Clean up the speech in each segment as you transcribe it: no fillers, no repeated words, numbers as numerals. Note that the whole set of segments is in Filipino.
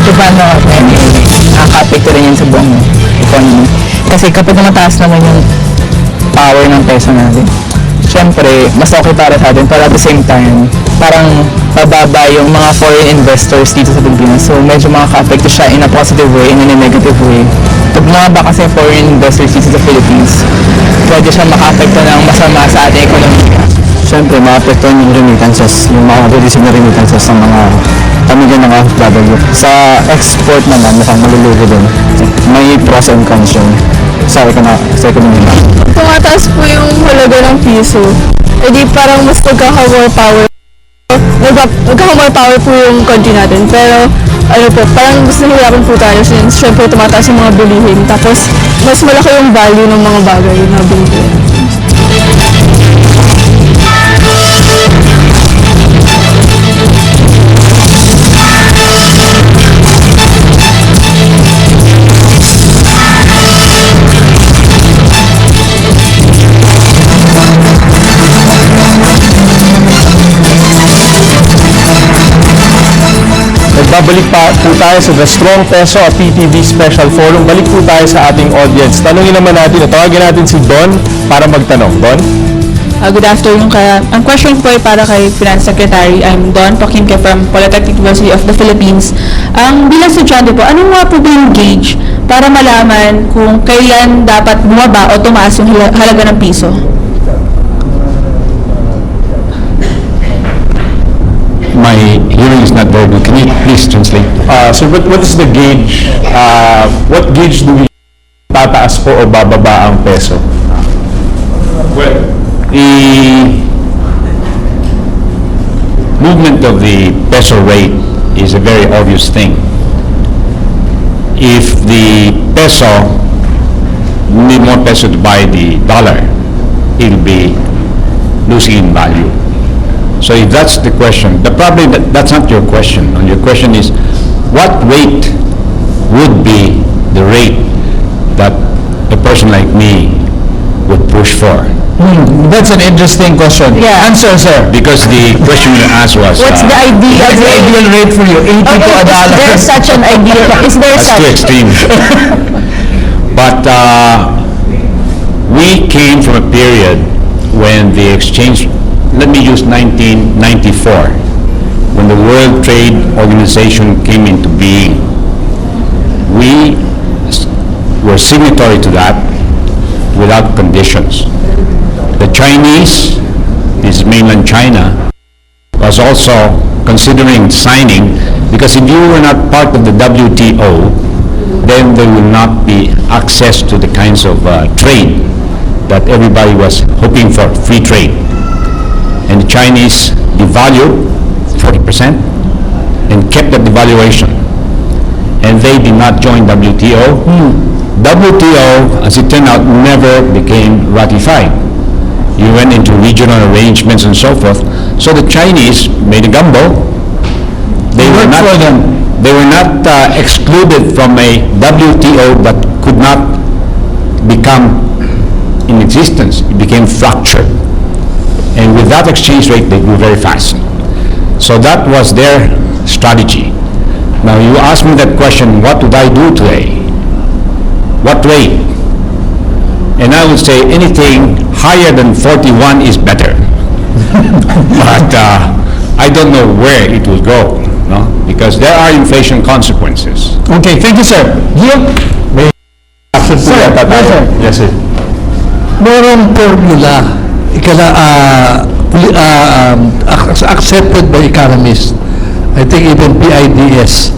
kahit paano nakaka-apekto rin yan sa buong economy. Kasi kapag mataas naman yung power ng peso natin, syempre, mas okay para sa atin, pero at the same time, parang bababa yung mga foreign investors dito sa Pilipinas. So, medyo makaka-apekto siya in a positive way and in a negative way. Pag mababa kasi foreign investors dito sa Philippines, pwede siya maka-apekto ng masama sa ating ekonomiya. Siyempre, ma-apektuhan yung remittances, yung mga releasing na remittances ng mga pamilya ng OFW. Sa export naman, mukhang malulugo din. May pros and cons yun sa economy na. Tumataas po yung halaga ng piso, edi parang mas magkaka-more power. Magkaka-more power po yung country natin. Pero ano po, parang mas nahihirapan po tayo since syempre tumataas yung mga bilihin. Tapos mas malaki yung value ng mga bagay na bilihin. Babalik pa po tayo sa The Strong Peso at PTV Special Forum. Balik po tayo sa ating audience. Tanungin naman natin, tawagin natin si Don para magtanong. Don? Good afternoon. Ang question po ay para kay Finance Secretary. I'm Don Pokimke from Polytechnic University of the Philippines. Bilang estudyante po, anong nga po ba yung gauge para malaman kung kailan dapat bumaba o tumaas yung halaga ng piso? My hearing is not very good. Can you please translate? So what is the gauge? What gauge do we tataas po o bababa ang peso? Well, the movement of the peso rate is a very obvious thing. If the peso need more peso to buy the dollar, it'll be losing in value. So if that's the question, probably that's not your question. Your question is, what rate would be the rate that a person like me would push for? That's an interesting question. Yeah. Answer, sir. Because the question you asked was, What's the ideal What's the rate? ideal rate for you? 80 to a dollar. Is there such an ideal? Is there that's too such? extreme. But we came from a period when the exchange, let me use 1994, when the World Trade Organization came into being. We were signatory to that without conditions. The Chinese, this is mainland China, was also considering signing, because if you were not part of the WTO, then there will not be access to the kinds of trade that everybody was hoping for, free trade. And the Chinese devalued 40% and kept the devaluation. And they did not join WTO. WTO, as it turned out, never became ratified. You went into regional arrangements and so forth. So the Chinese made a gamble. They were not excluded from a WTO that could not become in existence. It became fractured. And with that exchange rate, they grew very fast. So that was their strategy. Now you ask me that question, what would I do today? What rate? And I would say anything higher than 41 is better. But I don't know where it will go, no? Because there are inflation consequences. Okay, thank you, sir. Gio? Sir, yes, sir. Merong formula accepted by economists. I think even PIDS,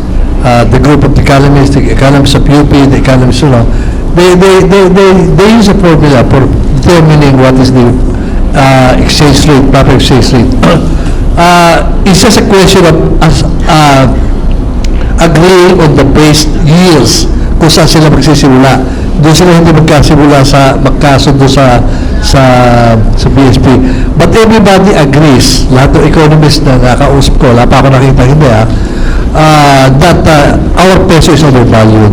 the group of economists, the economists of UP, the economists, they use a formula for determining what is the exchange rate, proper exchange rate. It's just a question of agreeing on the base years kung saan sila magsisimula. Doon sila hindi magkasundo sa BSP. But everybody agrees, lahat ng economists na nakausap ko, wala pa ako nakita hindi that our peso is overvalued.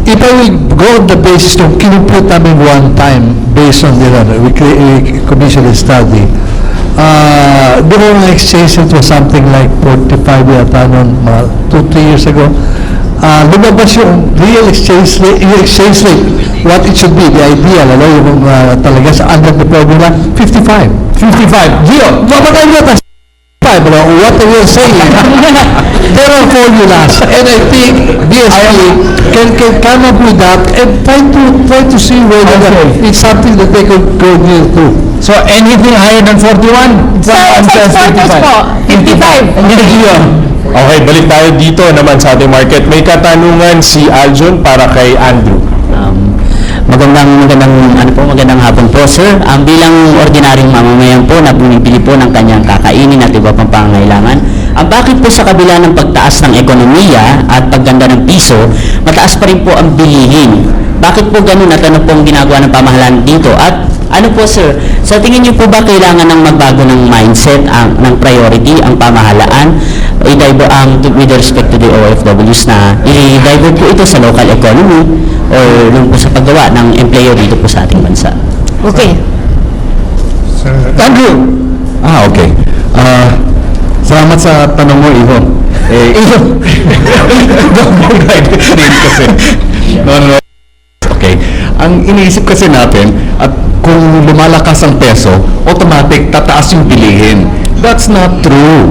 If I will go on the basis ng kinuput namin one time based on the commission study, the whole exchange rate was something like 45 yata noon, 2-3 years ago. lumabas yung real exchange rate, what it should be, the ideal, yung talaga sa under the formula, 55. 55. Gio, Mabagay mo ta 55, what are you saying? There are formulas, and I think BSP can come up with that and try to see whether it's something that they could go near to. so anything higher than 41? Sa exporters po, 55. Gio. Okay, balik tayo dito naman sa ating market. May katanungan si Aljon para kay Andrew. Magandang hapon po, sir. Bilang ordinaryong mamamayan po na bumibili po ng kanyang kakainin at iba pang pangangailangan, bakit po sa kabila ng pagtaas ng ekonomiya at pagganda ng piso, mataas pa rin po ang bilihin? Bakit po ganun at ano po ang ginagawa ng pamahalaan dito? At ano po, sir, sa tingin niyo po ba kailangan ng magbago ng mindset, ng priority, ang pamahalaan, with respect to the OFWs na i-divert po ito sa local economy or yung po sa paggawa ng empleo dito po sa ating bansa? Okay. Andrew! Okay. Salamat sa tanong mo, Iho. kasi. No. Okay. Ang iniisip kasi natin, at kung lumalakas ang peso, automatic tataas yung bilihin. That's not true.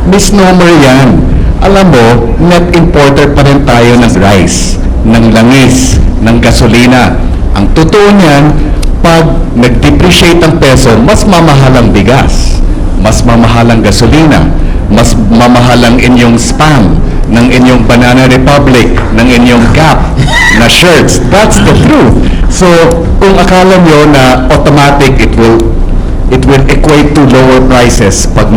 Misnomer yan. Alam mo, net importer pa rin tayo ng rice, ng langis, ng gasolina. Ang totoo niyan, pag nag-depreciate ang peso, mas mamahal ang bigas, mas mamahal ang gasolina, mas mamahal ang inyong spam, ng inyong Banana Republic, ng inyong Gap na shirts. That's the truth. So, kung akala nyo na automatic it will equate to lower prices pag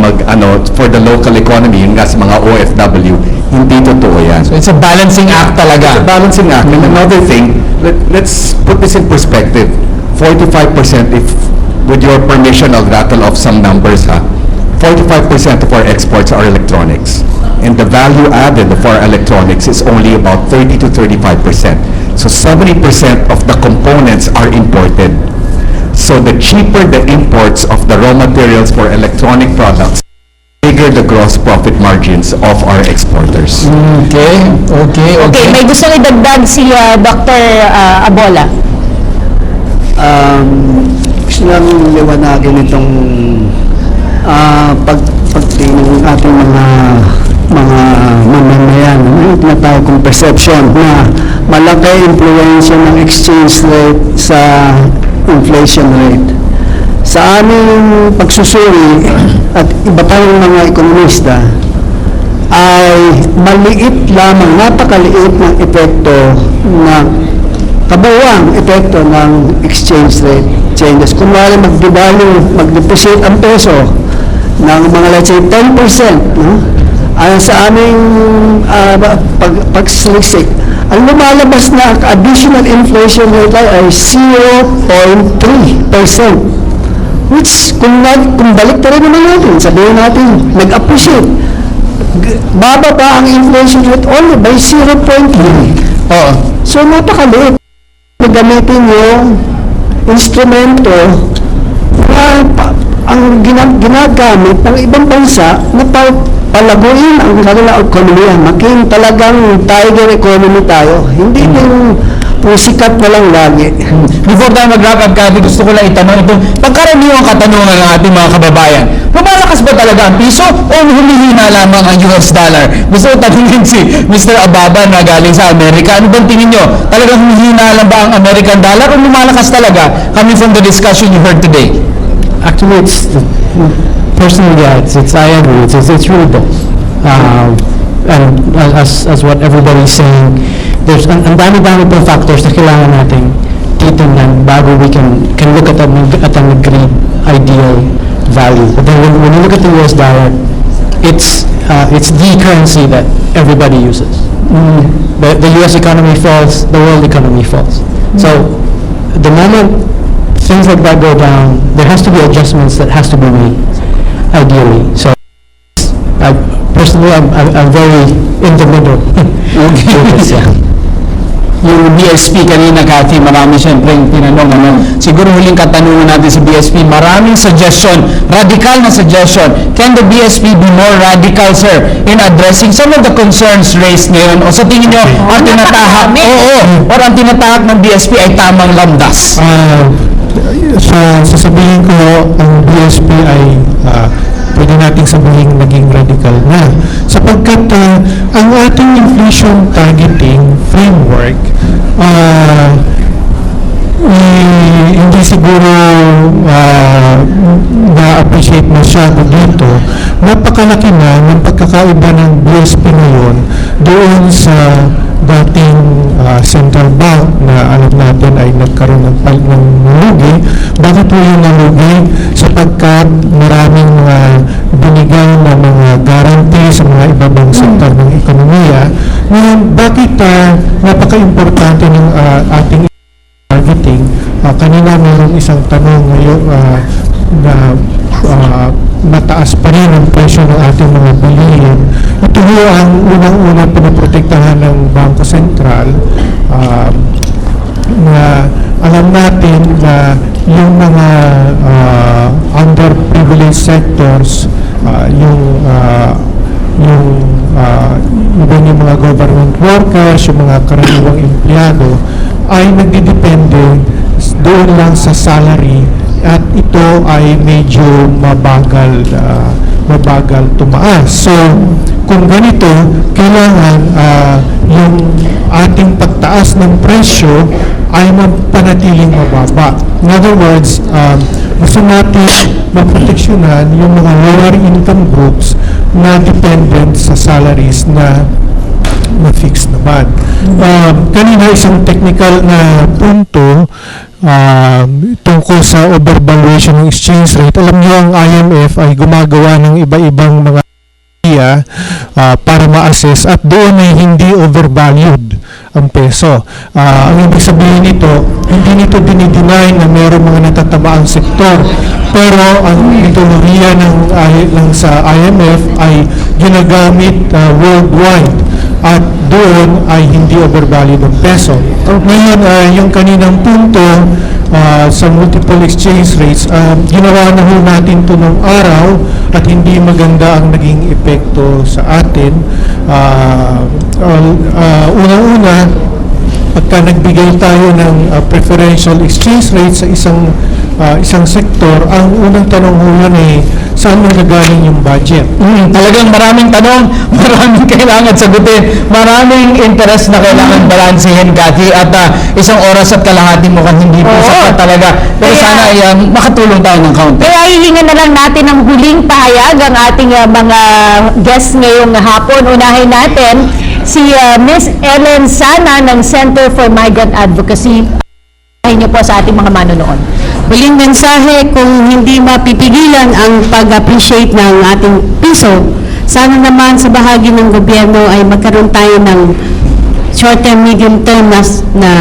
for the local economy, yung nga sa mga OFW, hindi totoo yan. So it's a balancing act It's a talaga. balancing act. And another thing, let's put this in perspective. 45%, if with your permission, I'll rattle off some numbers, 45% of our exports are electronics. And the value added of our electronics is only about 30 to 35%. So 70% of the components are imported. So the cheaper the imports of the raw materials for electronic products, bigger the gross profit margins of our exporters. Okay, may gusto idagdag si Dr. Abola. Gusto namin liwanagin itong pagtingin ng ating mga mamamayan, tinatawag kong perception na malaki impluensya ng exchange rate sa inflation rate. Sa aming pagsusuri at iba pang mga ekonomista ay maliit lamang, napakaliit ng epekto ng kabuuang epekto ng exchange rate changes. Kung wala mag-depreciate ang peso ng mga let's say 10%, ayon sa aming pagsaliksik, ang lumalabas na additional inflation rate ay 0.3%. Which, kung balik na rin naman natin, sabihin natin, nag-appreciate, bababa ang inflation rate only by 0.3. So, napakaliit. Gamitin yung instrumento na ang ginagamit ng ibang bansa na palaguin ang kanilang ekonomiya. Maging talagang tiger economy tayo. Hindi yung sikat na lang lagi. Before tayo mag-wrap up, Kathy, gusto ko lang itanong itong pagkaraniwang katanungan ng ating mga kababayan. Lumalakas ba talaga ang piso o humihina lamang ang US dollar? Gusto ko tanungin si Mr. Ababa na galing sa Amerika. Ano bang tingin nyo? Talagang humihina lang ba ang American dollar o lumalakas talaga? Coming from the discussion you heard today. Actually, it's personally, I agree. It's really both. And as what everybody's saying, there's ang dami-dami pang factors na kailangan nating titingnan bago we can look at an agreed ideal value. But then when you look at the US dollar, it's the currency that everybody uses. The US economy falls, the world economy falls. So the moment things like that go down, there has to be adjustments that has to be made, ideally. So personally, I'm very in the middle. Okay. yung BSP kanina, Cathy, marami siyempre yung tinanong. Ano? Siguro huling katanungan natin sa BSP, maraming suggestion, radical na suggestion. Can the BSP be more radical, sir, in addressing some of the concerns raised ngayon? O sa tingin nyo, ang tinatahak, or ang tinatahak ng BSP ay tamang landas? Sasabihin ko, ang BSP ay pwede nating sabihin naging radical na. Sapagkat ang ating inflation targeting framework hindi siguro na-appreciate masyado dito. Napakalaki na ng pagkakaiba ng BSP ngayon doon sa dating central bank na alam natin ay nagkaroon ng nalugi. Bakit po yung nalugi? Sapagkat maraming mga binigay na mga guarantee sa mga ibabang sektor ng ekonomiya. Ngayon, bakit napaka-importante ng ating targeting? Kanina mayroong isang tanong ngayon na mataas pa rin ang presyo ng ating mga bilihin. Ito ho ang unang-unang pinaprotektahan ng Bangko Sentral na alam natin na yung mga underprivileged sectors, yung mga government workers, yung mga karaniwang empleyado ay nagdidepende doon lang sa salary at ito ay medyo mabagal tumaas. So, kung ganito, kailangan yung ating pagtaas ng presyo ay mapanatiling mababa. In other words, gusto natin maproteksyonan yung mga lower income groups na dependent sa salaries na fixed naman. Kanina isang technical na punto tungkol sa overvaluation ng exchange rate. Alam niyo ang IMF ay gumagawa ng iba-ibang mga para ma-assess at doon ay hindi overvalued ang peso. Ang ibig sabihin nito, hindi nito dinideny na mayroong mga natatamaan sektor. Pero ang metodolohiya sa IMF ay ginagamit worldwide at doon ay hindi overvalued ang peso. Ngayon, yung kaninang punto sa multiple exchange rates, ginawa na ho natin ito ng araw at hindi maganda ang naging epekto sa atin. Una-una, pagka nagbigay tayo ng preferential exchange rate sa isang sektor, ang unang tanong ho yan saan magagaling yung budget? Talagang maraming tanong, maraming kailangan sagutin, maraming interest na kailangan balansehin, Cathy, at isang oras at kalahati mo kan hindi po sapat talaga. Pero sana ay makatulong tayo ng kaunti. Kaya hihingan na lang natin ang huling pahayag ang ating mga guests ngayong hapon. Unahin natin si Ms. Ellen Sana ng Center for Migrant Advocacy. Unahin niyo po sa ating mga manonood. Huling mensahe, kung hindi mapipigilan ang pag-appreciate ng ating piso, sana naman sa bahagi ng gobyerno ay magkaroon tayo ng short-term, medium-term na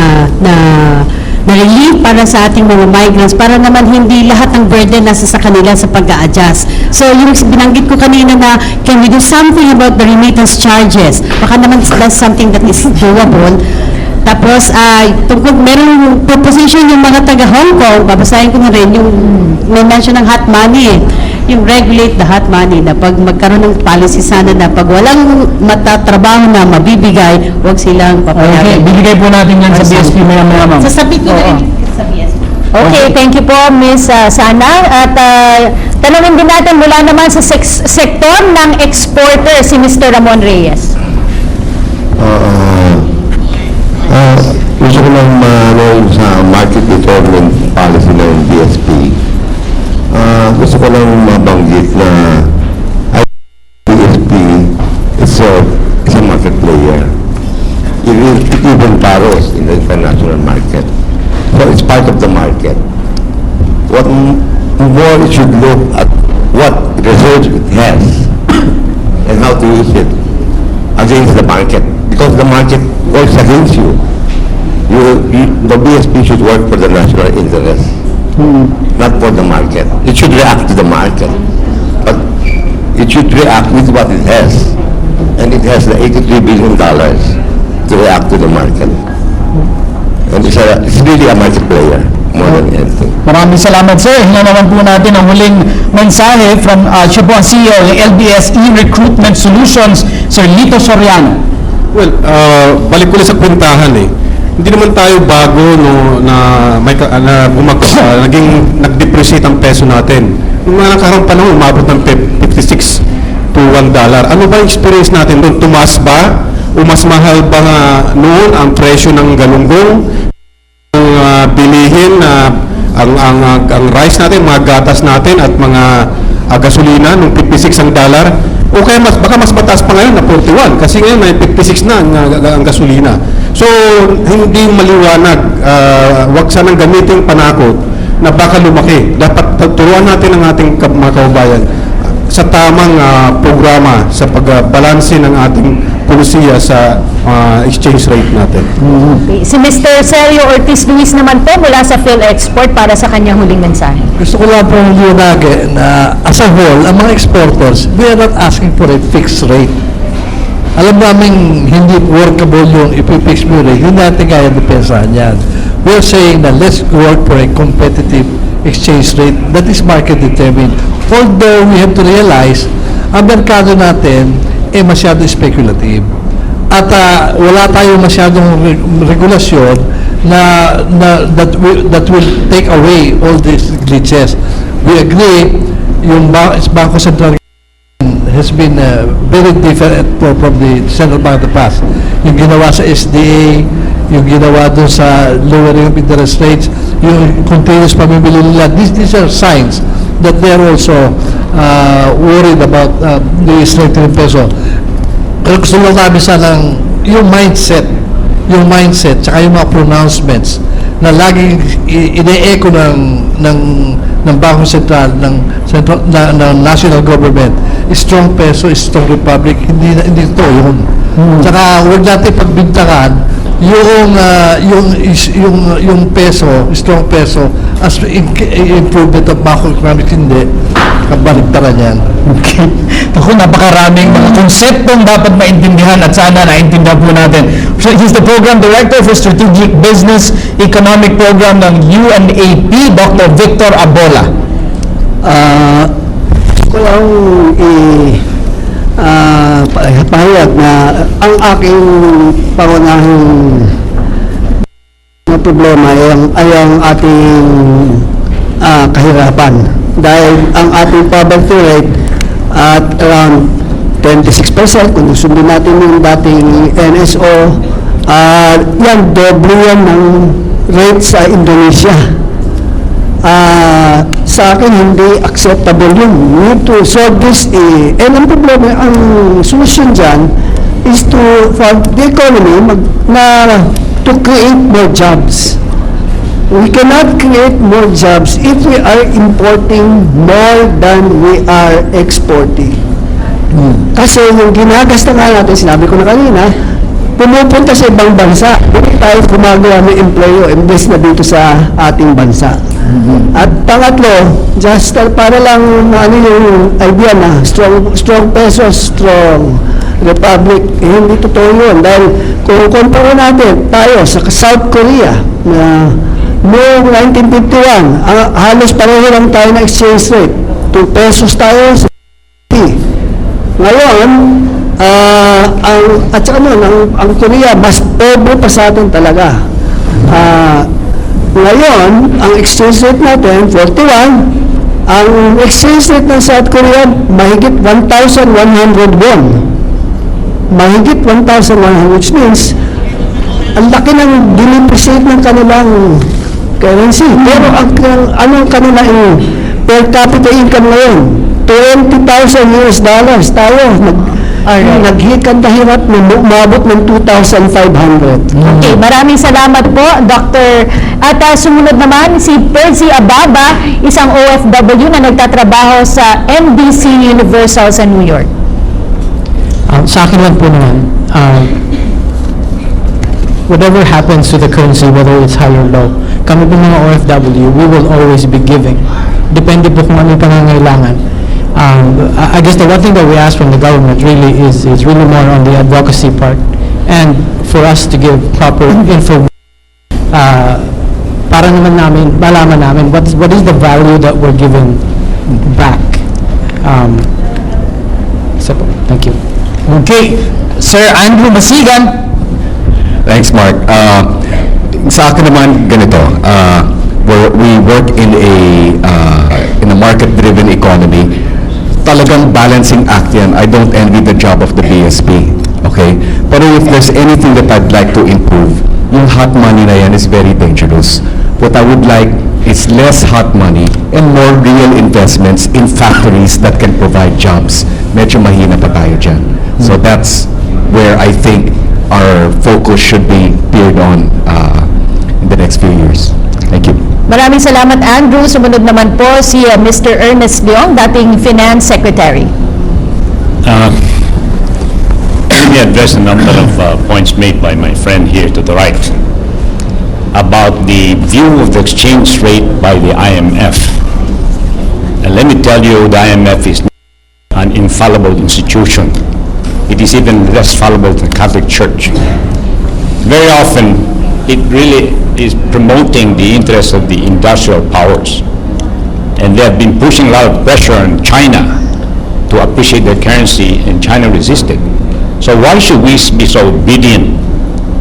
relief para sa ating mga migrants, para naman hindi lahat ng burden nasa sa kanila sa pag-a-adjust. So yung binanggit ko kanina na can we do something about the remittance charges? Baka naman that's something that is doable. Tapos, meron proposition yung mga taga Hong Kong, babasahin ko na rin, yung may mention ng hot money, yung regulate the hot money, na pag magkaroon ng policy sana na pag walang matatrabaho na mabibigay, huwag silang papayagan. Okay, bibigay po natin yan sa BSP maya-maya, ma'am. Sasabihin ko na rin sa BSP. Okay, thank you po, Ms. Sana. At tanungin din natin mula naman sa sektor ng exporter, si Mr. Ramon Reyes. Gusto ko lang manong sa market development policy ng BSP. Gusto ko lang mabanggit na BSP is a market player. It even borrows in the international market. So it's part of the market. What more it should look at what reserves it has and how to use it against the market. Because the market works against you. The BSP should work for the national interest, not for the market. It should react to the market, but it should react with what it has, and it has the $83 billion to react to the market. it's really a market player more than anything. Maraming salamat, sir. Hingan naman po natin ang huling mensahe from siya po ang CEO ng LBS E-Recruitment Solutions, Sir Lito Soriano. Well, balik ko lang sa kwentahan eh. Hindi naman tayo bago no, naging nag-depreciate ang peso natin. Yung mga nakarang panahon, umabot ng 56 to $1. Ano ba yung experience natin doon? Tumaas ba? O mas mahal ba nga noon ang presyo ng galunggong? Ang bilihin na ang rice natin, mga gatas natin at mga gasolina nung 56 ang dollar? O kaya baka mas mataas pa ngayon na 41 kasi ngayon may 56 na ang gasolina. So, hindi maliwanag, wag sanang gamitin panakot na baka lumaki. Dapat turuan natin ang ating mga kababayan sa tamang programa sa pagbalanse ng ating pulisiya sa exchange rate natin. Okay. Si Mr. Sergio Ortiz Luis naman po mula sa PhilExport para sa kanyang huling mensahe. Gusto ko lang pong liwanagin na as a whole, ang mga exporters, we are not asking for a fixed rate. Alam namin hindi workable yung ipipix mo rate, hindi natin kaya depensahan yan. We are saying that let's work for a competitive exchange rate that is market determined. Although we have to realize, ang merkado natin masyado speculative. At wala tayong masyadong regulasyon that will take away all these glitches. We agree, yung Bangko Sentral has been very different from the Central Bank of the past. Yung ginawa sa SDA, yung ginawa doon sa lowering of interest rates, yung continuous pamimili nila, these are signs that they are also worried about the strengthening peso. Pero gusto lang namin sanang yung mindset, tsaka yung mga pronouncements na laging ine-echo ng Bangko Sentral, ng national government, strong peso, strong republic, hindi ito yun. Tsaka huwag natin pagbintangan yung peso, strong peso, as improvement of macroeconomics, hindi. Kabaligtaran yan. Okay. Ako, napakaraming mga konseptong dapat maintindihan at sana naintindihan po natin. So, he's the Program Director for Strategic Business Economic Program ng UNAP, Dr. Victor Abola. Ko lang pahayag na ang aking pangunahing na problema ay ang ating kahirapan. Dahil ang ating poverty rate at around 26%, kung sundin natin yung dating NSO, yan, doble yan ng rate sa Indonesia. Sa akin, hindi acceptable yun. We need to solve this. And ang problema, ang solution dyan is for the economy to create more jobs. We cannot create more jobs if we are importing more than we are exporting. Kasi yung ginagasta nga natin, sinabi ko na kanina, pumupunta sa ibang bansa. Hindi tayo gumagawa ng empleo imbes na dito sa ating bansa. At pangatlo, just para lang yung idea na strong peso, strong republic, hindi totoo yun. Dahil kung kumpara natin tayo sa South Korea na noong 1951, halos pareho lang tayo na exchange rate. 2 pesos tayo sa ngayon, ang Korea, mas pobre pa sa atin talaga. Ngayon, ang exchange rate natin, 41, ang exchange rate ng South Korea, mahigit 1,100 won. Mahigit 1,100, which means, ang laki ng dinipreciate ng kanilang currency. Pero ang kanilang per capita income ngayon, $20,000 tayo. Nag-hit ang hirap na umabot ng 2,500. Okay, maraming salamat po, Dr. At sumunod naman si Percy Ababa, isang OFW na nagtatrabaho sa NBC Universal sa New York. Sa akin lang po naman, whatever happens to the currency, whether it's high or low, kami po mga OFW, we will always be giving. Depende po kung ano yung pangangailangan. I guess the one thing that we ask from the government really is really more on the advocacy part, and for us to give proper info para naman malaman namin what is the value that we're giving back. So, thank you. Okay, Sir Andrew Masigan. Thanks, Mark. Sa akin naman, ganito. We work in a market-driven economy. Talagang balancing act yan. I don't envy the job of the BSP. Okay? Pero if there's anything that I'd like to improve, yung hot money na yan is very dangerous. What I would like is less hot money and more real investments in factories that can provide jobs. Medyo mahina pa tayo dyan. So that's where I think our focus should be geared on in the next few years. Thank you. Maraming salamat, Andrew. Sumunod naman po si Mr. Ernest Leong, dating Finance Secretary. Let me address a number of points made by my friend here to the right about the view of the exchange rate by the IMF. And let me tell you, the IMF is not an infallible institution. It is even less fallible than the Catholic Church. Very often, it really is promoting the interests of the industrial powers. And they have been pushing a lot of pressure on China to appreciate their currency, and China resisted. So why should we be so obedient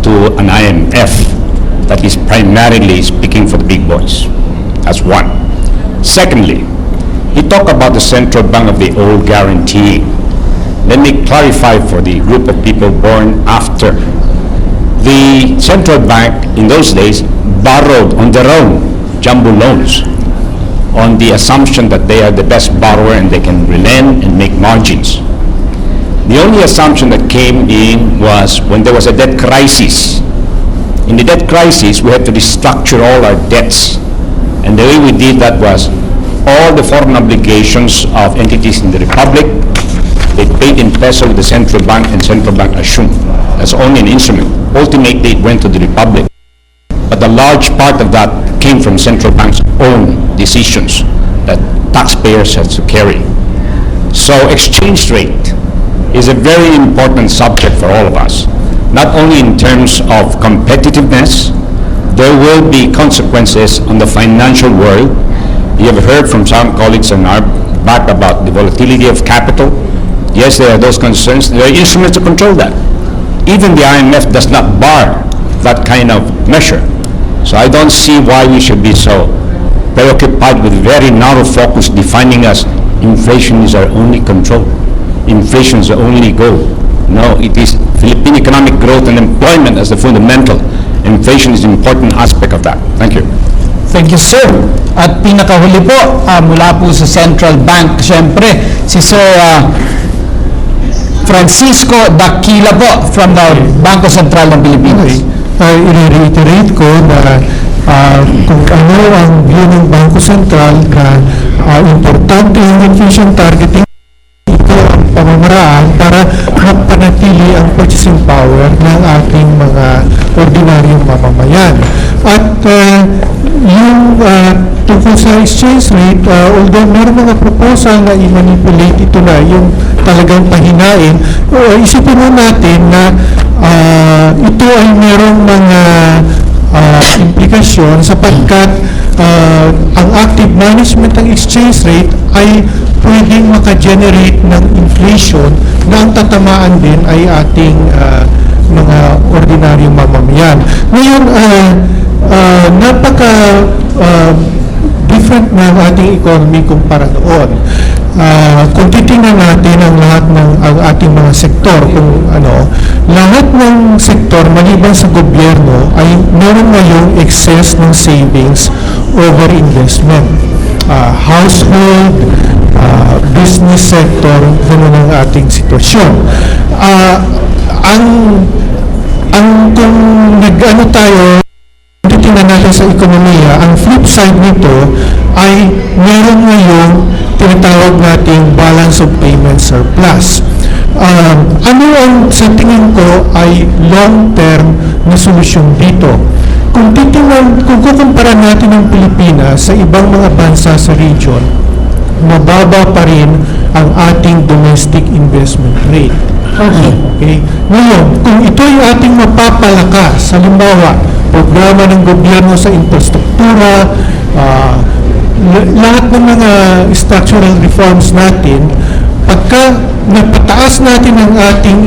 to an IMF that is primarily speaking for the big boys? That's one. Secondly, he talked about the central bank of the old guarantee. Let me clarify for the group of people born after. The central bank in those days borrowed on their own jumbo loans on the assumption that they are the best borrower and they can relent and make margins. The only assumption that came in was when there was a debt crisis. In the debt crisis, we had to restructure all our debts. And the way we did that was all the foreign obligations of entities in the Republic, they paid in peso with the central bank, and central bank assumed. That's only an instrument. Ultimately, it went to the Republic. But a large part of that came from central bank's own decisions that taxpayers had to carry. So exchange rate is a very important subject for all of us. Not only in terms of competitiveness, there will be consequences on the financial world. You have heard from some colleagues on our back about the volatility of capital. Yes, there are those concerns. There are instruments to control that. Even the IMF does not bar that kind of measure. So I don't see why we should be so preoccupied with very narrow focus defining as inflation is our only control. Inflation is the only goal. No, it is Philippine economic growth and employment as the fundamental. Inflation is an important aspect of that. Thank you. Thank you, sir. At pinakahuli po, mula po sa Central Bank, siyempre, si Sir Francisco Daquila po from the Bangko Sentral ng Pilipinas. I-reiterate ko na kung ano ang view ng Bangko Sentral na importante yung inflation targeting, ito ang pamamaraan para mapanatili ang purchasing power ng ating mga ordinaryong mamamayan. At yung tungkol sa exchange rate, although meron mga proposal na i-manipulate ito na yung talagang pahinain, isipin mo natin na ito ay merong mga implikasyon sapagkat ang active management ng exchange rate ay pwedeng maka-generate ng inflation na ang tatamaan din ay ating mga ordinaryong mamamayan. Ngayon, napaka different na ang ating economy kumpara noon. Kung titingnan natin ang lahat ng ang ating mga sektor, kung lahat ng sektor maliban sa gobyerno ay meron ngayong excess ng savings over investment. Household, business sector, ganun ang ating sitwasyon. Kung nag-ano tayo, titingnan natin sa ekonomiya, ang flip side nito ay meron ngayong tinatawag nating balance of payment surplus. Ano ang sa tingin ko ay long-term na solusyon dito? Kung kukumpara natin ang Pilipinas sa ibang mga bansa sa region, mababa pa rin ang ating domestic investment rate. Okay. Ngayon, kung ito ay ating mapapalakas, halimbawa, programa ng gobyerno sa infrastruktura, lahat ng mga structural reforms natin, pagka napataas natin ang ating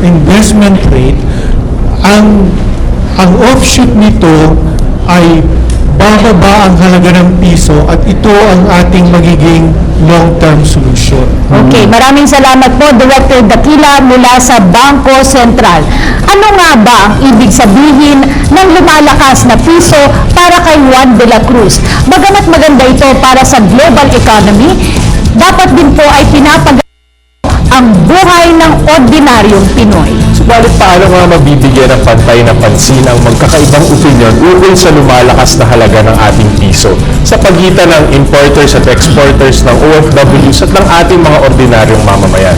investment rate, ang offshoot nito ay bababa ang halaga ng piso at ito ang ating magiging long-term solution. Okay, maraming salamat po, Director Dakila mula sa Bangko Sentral. Ano nga ba ang ibig sabihin ng lumalakas na piso para kay Juan de la Cruz? Bagamat maganda ito para sa global economy, dapat din po ay pinapag ang buhay ng ordinaryong Pinoy. Subalit paano nga mabibigyan ng pantay na pansin ang magkakaibang opinyon ukol sa lumalakas na halaga ng ating piso sa pagitan ng importers at exporters ng OFWs at ng ating mga ordinaryong mamamayan?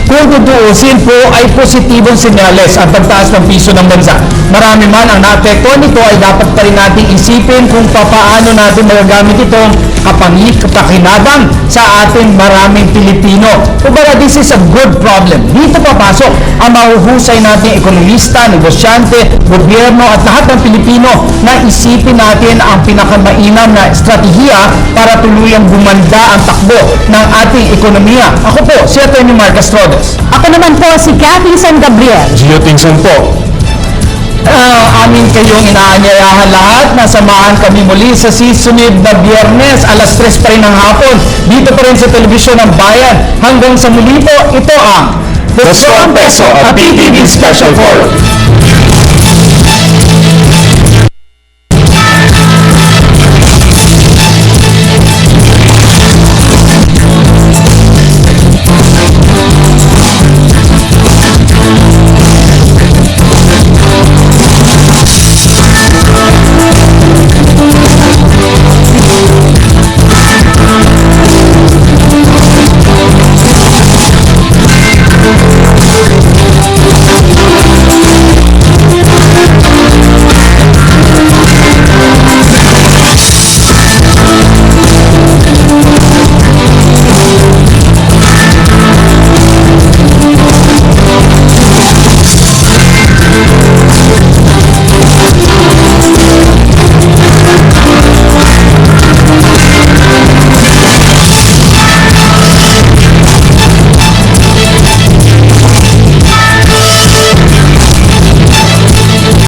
Kung tutuusin po ay positibong senyales ang pagtaas ng piso ng bansa. Marami man ang naapekto nito ay dapat pa rin natin isipin kung paano natin magagamit itong kapakinabang sa ating maraming Pilipino. Kumbaga, this is a good problem. Dito papasok ang mahuhusay nating ekonomista, negosyante, gobyerno at lahat ng Pilipino na isipin natin ang pinakamainam na estratehiya para tuluyang gumanda ang takbo ng ating ekonomiya. Ako po, si Atty. Mark Castrodes. Ako naman po si Cathy San Gabriel. Gio Tingson po. Amin kayong inaanyayahan lahat na samahan kami muli sa susunod na Biyernes, alas 3 pa rin ng hapon, dito pa rin sa telebisyon ng Bayan. Hanggang sa muli po, ito ang The Strong Peso, a PTV Special 4.